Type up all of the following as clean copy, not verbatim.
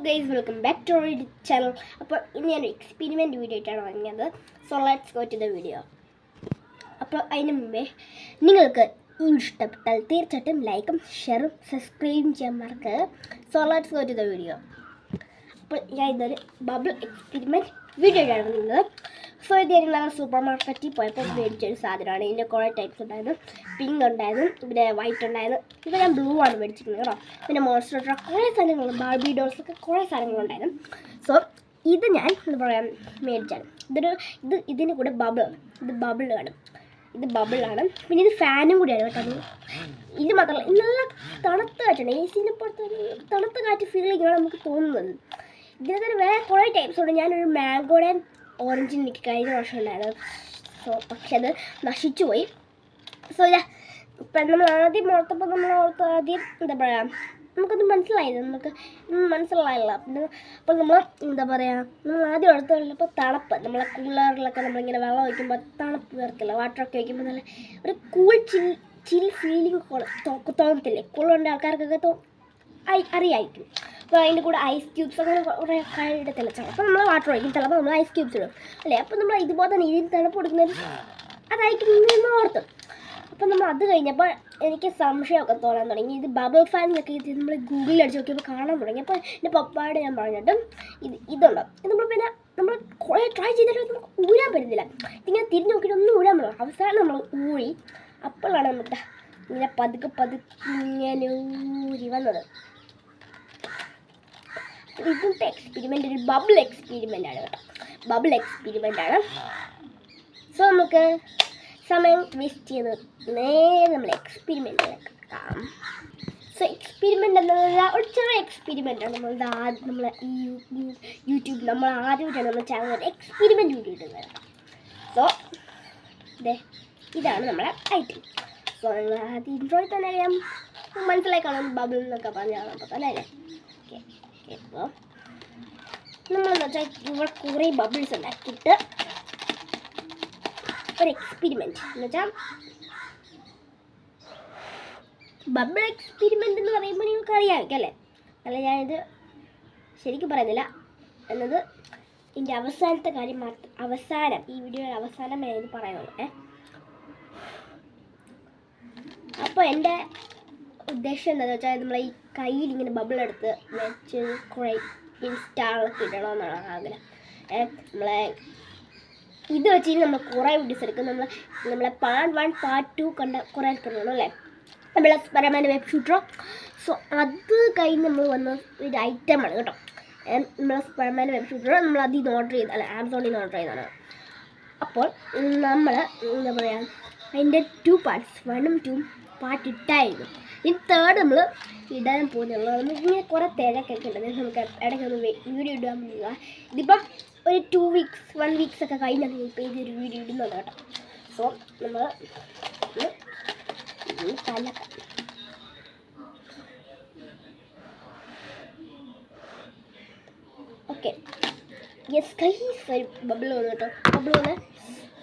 Guys, welcome back to our channel. അപ്പോൾ ഇന്ന് ഞാനൊരു എക്സ്പെരിമെൻറ്റ് വീഡിയോ ആയിട്ടാണ് വന്നത്. So let's go to the video. അപ്പോൾ അതിന് മുമ്പേ നിങ്ങൾക്ക് ഈ ഇഷ്ടപ്പെട്ടാൽ തീർച്ചയായിട്ടും ലൈക്കും ഷെയറും സബ്സ്ക്രൈബും ചെയ്യാൻ മറക്കുക. So let's go to the video. അപ്പോൾ ഞാൻ ഇതൊരു ബബിൾ എക്സ്പെരിമെൻറ്റ് വീഡിയോ ആയിട്ടാണ് വന്നത്. സോ ഇത് ഞങ്ങൾ സൂപ്പർ മാർക്കറ്റിൽ പോയപ്പോൾ മേടിച്ചൊരു സാധനമാണ്. ഇതിൻ്റെ കുറേ ടൈപ്സ് ഉണ്ടായിരുന്നു. പിങ്ക് ഉണ്ടായിരുന്നു, പിന്നെ വൈറ്റ് ഉണ്ടായിരുന്നു. ഇപ്പോൾ ഞാൻ ബ്ലൂ ആണ് മേടിച്ചിരിക്കുന്നത് കേട്ടോ. പിന്നെ മോൺസ്റ്റർ ട്രക്ക്, കുറേ സാധനങ്ങൾ, ബാർബി ഡോൾസൊക്കെ കുറേ സാധനങ്ങളുണ്ടായിരുന്നു. സോ ഇത് ഞാൻ എന്താ പറയുക മേടിച്ചാണ്. ഇതിന് കൂടെ ഇത് ബബിളാണ്. പിന്നെ ഇത് ഫാനും കൂടിയാണ് കേട്ടോ. ഇത് മാത്രമല്ല, നല്ല തണുത്ത കാറ്റാണ്. എ സിനെ പുറത്ത് തണുത്ത കാറ്റ് ഫീൽ ചെയ്യുകയാണ് നമുക്ക് തോന്നുന്നത്. ഇതിന് തന്നെ വേറെ കുറേ ടൈപ്സ് ഉണ്ട്. ഞാനൊരു മാംഗോയുടെയും ഓറഞ്ചിന് എനിക്ക് കഴിഞ്ഞ വർഷം ഉണ്ടായിരുന്നു. സോ പക്ഷെ അത് നശിച്ചു പോയി. സോ ഇപ്പം നമ്മൾ ആദ്യം ഓർത്തപ്പോൾ ആദ്യം എന്താ പറയുക, നമുക്കൊന്നും മനസ്സിലായില്ല. പിന്നെ അപ്പോൾ നമ്മൾ എന്താ പറയുക, നമ്മൾ ആദ്യം ഓർത്തുള്ളപ്പോൾ തണുപ്പ്, നമ്മളെ കൂളറിലൊക്കെ നമ്മളിങ്ങനെ വെള്ളം വയ്ക്കുമ്പോൾ തണുപ്പ് വരത്തില്ല. വാട്ടറൊക്കെ വയ്ക്കുമ്പോൾ നല്ല ഒരു കൂൾ ചിൽ ഫീലിംഗ് തോന്നത്തില്ലേ? കൂളുണ്ട് ആൾക്കാർക്കൊക്കെ അറിയായിരിക്കും. അപ്പോൾ അതിൻ്റെ കൂടെ ഐസ് ക്യൂബ്സ് അങ്ങനെ കുറേ ഇടത്തില്ല. ചിലപ്പോൾ നമ്മൾ വാട്ടർ ഒഴിക്കും, ചിലപ്പോൾ നമ്മൾ ഐസ് ക്യൂബ്സ് ഇടും അല്ലേ. അപ്പോൾ നമ്മൾ ഇതുപോലെ തന്നെ ഇതിന് തണുപ്പ് കൊടുക്കുന്നത് അതായിരിക്കും എന്ന് ഓർത്തു. അപ്പോൾ നമ്മൾ അത് കഴിഞ്ഞപ്പോൾ എനിക്ക് സംശയമൊക്കെ തോന്നാൻ തുടങ്ങി. ഇത് ബബിൾ ഫാൻ എന്നൊക്കെ ഇത് നമ്മൾ ഗൂഗിളിൽ അടിച്ച് നോക്കിയപ്പോൾ കാണാൻ തുടങ്ങി. അപ്പോൾ എൻ്റെ പപ്പായോട് ഞാൻ പറഞ്ഞിട്ടും ഇതുണ്ടോ, ഇത് നമ്മൾ കുറേ ട്രൈ ചെയ്തിട്ട് നമുക്ക് ഊരാൻ പറ്റുന്നില്ല. ഇതിങ്ങനെ തിരിഞ്ഞ് നോക്കിയിട്ട് ഒന്നും ഊരാൻ പറ്റില്ല. അവസാനം നമ്മൾ ഊരി, അപ്പോഴാണ് നമുക്ക് ഇങ്ങനെ പതുക്കെ ഇങ്ങനെ ഊരി വന്നത്. ഇന്നത്തെ എക്സ്പെരിമെൻ്റ് ഒരു ബബിൾ എക്സ്പെരിമെൻ്റാണ് കേട്ടോ. ബബിൾ എക്സ്പെരിമെൻ്റാണ്. സോ നമുക്ക് സമയം വേസ്റ്റ് ചെയ്ത് നേരെ നമ്മൾ എക്സ്പെരിമെൻറ്റിലേക്ക് കാണാം. സോ എക്സ്പെരിമെൻ്റ് എന്നുള്ള ഒരു ചെറിയ എക്സ്പെരിമെൻ്റാണ്. നമ്മളെ ഈ യൂട്യൂബ് നമ്മൾ ആദ്യമായിട്ടാണ് നമ്മുടെ ചാനൽ എക്സ്പെരിമെൻറ്റ് വീഡിയോ ഇടുന്നത്. സോ ഇതാണ് നമ്മുടെ ഐറ്റം. സോ നിങ്ങൾ ആദ്യം ഇൻട്രോയിൽ തന്നെ അറിയാം, മനസ്സിലായി കാണാം ബബിൾ എന്നൊക്കെ പറഞ്ഞാൽ അപ്പോൾ തന്നെ അല്ലേ. ഓക്കെ അപ്പോൾ നമ്മളെന്ന് വെച്ചാൽ ഇവിടെ കുറേ ബബിൾസ് ഉണ്ടാക്കിയിട്ട് ഒരു എക്സ്പെരിമെൻറ്റ് എന്ന് വെച്ചാൽ ബബിൾ എക്സ്പെരിമെൻ്റ് എന്ന് പറയുമ്പോൾ നിങ്ങൾക്ക് അറിയാമായിരിക്കും അല്ലേ. അല്ല, ഞാനിത് ശരിക്കും പറയുന്നില്ല എന്നത് ഇതിൻ്റെ അവസാനത്തെ കാര്യം മാത്രം. ഈ വീഡിയോയുടെ അവസാനം ഞാനിത് പറയുന്നുള്ളൂ. അപ്പോൾ എൻ്റെ ഉദ്ദേശം എന്താണെന്ന് വെച്ചാൽ നമ്മളെ ഈ കയ്യിൽ ഇങ്ങനെ ബബിൾ എടുത്ത് വെച്ച് കുറേ ഇൻസ്റ്റാളൊക്കെ ഇടണമെന്നാണ് ആഗ്രഹം. നമ്മളെ ഇത് വെച്ചിട്ട് നമ്മൾ കുറേ വീഡിയോസ് എടുക്കും. നമ്മളെ പാർട്ട് 1 പാർട്ട് 2 കണ്ട കുറേ എടുക്കണം അല്ലേ, നമ്മളെ സ്പൈഡർമാൻ്റെ വെബ് ഷൂട്ടറോ. സോ അത് കഴിഞ്ഞ് നമ്മൾ വന്ന ഒരു ഐറ്റമാണ് കേട്ടോ. നമ്മളെ സ്പൈഡർമാൻ്റെ വെബ് ഷൂട്ടറോ നമ്മൾ അതിൽ നിന്ന് ഓർഡർ ചെയ്ത്, അല്ല ആമസോണിൽ നിന്ന് ഓർഡർ ചെയ്തതാണ്. അപ്പോൾ നമ്മൾ എന്താ പറയുക, അതിൻ്റെ 2 പാർട്സ് 1ഉം 2ഉം പാർട്ട് ഇട്ടായിരുന്നു. ഇനി 3rd നമ്മൾ ഇടാൻ പോകുന്നുള്ളൂ. നമുക്കിങ്ങനെ കുറേ തിരക്കൊക്കെ ഉണ്ട്. നമുക്ക് ഇടയ്ക്കൊന്ന് വീഡിയോ ഇടാൻ പറ്റുക. ഇതിപ്പം ഒരു 2 വീക്സ് 1 വീക്സ് ഒക്കെ കഴിഞ്ഞാൽ ഇപ്പോൾ ഇതൊരു വീഡിയോ ഇടുന്നത് കേട്ടോ. സോ നമ്മൾ ഓക്കെ യെസ് കൈസ് ഒരു ബബിൾ വന്നു കേട്ടോ. ബബിൾ വന്ന്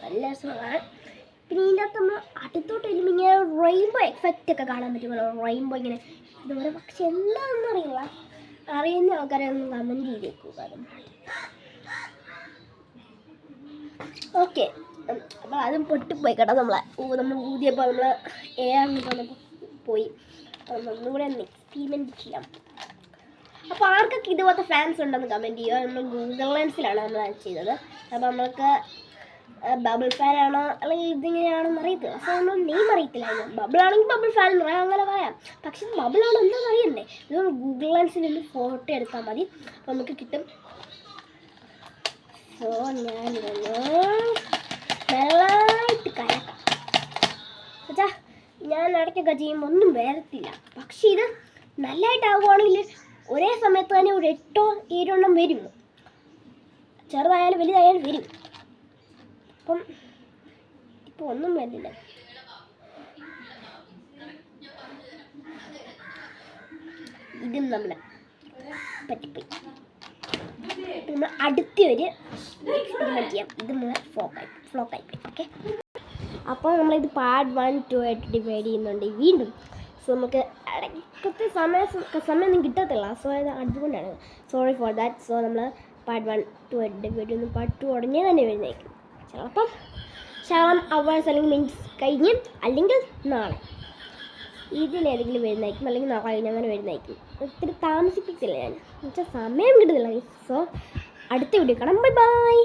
നല്ല രസമാണ്. പിന്നെ ഇതിൻ്റെ അകത്ത് നമ്മൾ അടുത്തോട്ട് വരുമ്പോൾ ഇങ്ങനെ റെയിൻബോ എഫക്റ്റ് ഒക്കെ കാണാൻ പറ്റുമല്ലോ. റെയിൻബോ ഇങ്ങനെ ഇതുപോലെ. പക്ഷെ എന്താണെന്ന് അറിയില്ല, അറിയുന്ന ആൾക്കാരെ ഒന്ന് കമൻറ്റ് ചെയ്തേക്കുക. ഓക്കെ അപ്പോൾ അതും പൊട്ടിപ്പോയി കേട്ടോ. നമ്മൾ ഊതിയപ്പോൾ നമ്മൾ എയറിൽ വന്നപ്പോൾ പോയി. അപ്പോൾ നമ്മളൊന്നുകൂടെ ഒന്ന് എക്സ്പെരിമെൻറ്റ് ചെയ്യാം. അപ്പോൾ ആർക്കൊക്കെ ഇതുപോലത്തെ ഫാൻസ് ഉണ്ടെന്ന് കമൻറ്റ് ചെയ്യുക. നമ്മൾ ഗൂഗിൾ ലെൻസിലാണ് നമ്മൾ ചെയ്തത്. അപ്പോൾ നമ്മൾക്ക് ബബിൾ ഫാനാണോ അല്ലെങ്കിൽ ഇതിങ്ങനെയാണെന്ന് അറിയത്തില്ല. സോ നമ്മൾ നെയിം അറിയത്തില്ലായിരുന്നു. ബബിളാണെങ്കിൽ ബബിൾ ഫാൻ എന്ന് പറയാം, അങ്ങനെ പറയാം. പക്ഷെ ബബിളാണ് എന്താണെന്ന് അറിയണ്ടേ. ഇത് ഗൂഗിൾ ലെൻസിൽ നിന്ന് ഫോട്ടോ എടുത്താൽ മതി, അപ്പോൾ നമുക്ക് കിട്ടും. സോ ഞാനിതൊന്ന് നല്ലതായിട്ട് കലക്കാം. എന്നുവെച്ചാൽ ഞാൻ ഇടയ്ക്കൊക്കെ ചെയ്യുമ്പോൾ ഒന്നും വരത്തില്ല. പക്ഷെ ഇത് നല്ലതായിട്ടാവുകയാണെങ്കിൽ ഒരേ സമയത്ത് തന്നെ ഒരു 8 7 എണ്ണം വരും. ചെറുതായാലും വലുതായാലും വരും. അപ്പം ഇപ്പോൾ ഒന്നും വരുന്നില്ല. ഇതും നമ്മളെ പറ്റിപ്പോയി. നമ്മൾ അടുത്തൊരു എക്സ്പെരിമെൻറ്റ് ചെയ്യാം. ഇത് നമ്മളെ ഫ്ലോക്കായിപ്പോയി. ഓക്കെ, അപ്പോൾ നമ്മളിത് പാർട്ട് 1 2 ആയിട്ട് ഡിവൈഡ് ചെയ്യുന്നുണ്ട് വീണ്ടും. സോ നമുക്ക് ഇടയ്ക്കത്തെ സമയമൊന്നും കിട്ടത്തില്ല. സോ അതുകൊണ്ടാണ് സോറി ഫോർ ദാറ്റ്. സോ നമ്മൾ പാർട്ട് 1 2 വീഡിയോ പാർട്ട് 2 ഉടനെ തന്നെ വരുന്നതായിരിക്കും. ചിലപ്പം 7 hours അല്ലെങ്കിൽ മിനിറ്റ്സ് കഴിഞ്ഞ് അല്ലെങ്കിൽ നാളെ ഇതിലേതെങ്കിലും വരുന്നതായിരിക്കും, അല്ലെങ്കിൽ നാളെ കഴിഞ്ഞ് അങ്ങനെ വരുന്നതായിരിക്കും. ഒത്തിരി താമസിപ്പിച്ചില്ല ഞാൻ, എന്നുവെച്ചാൽ സമയം കിട്ടുന്നില്ല. സോ അടുത്ത വീഡിയോ കാണാം. Bye bye.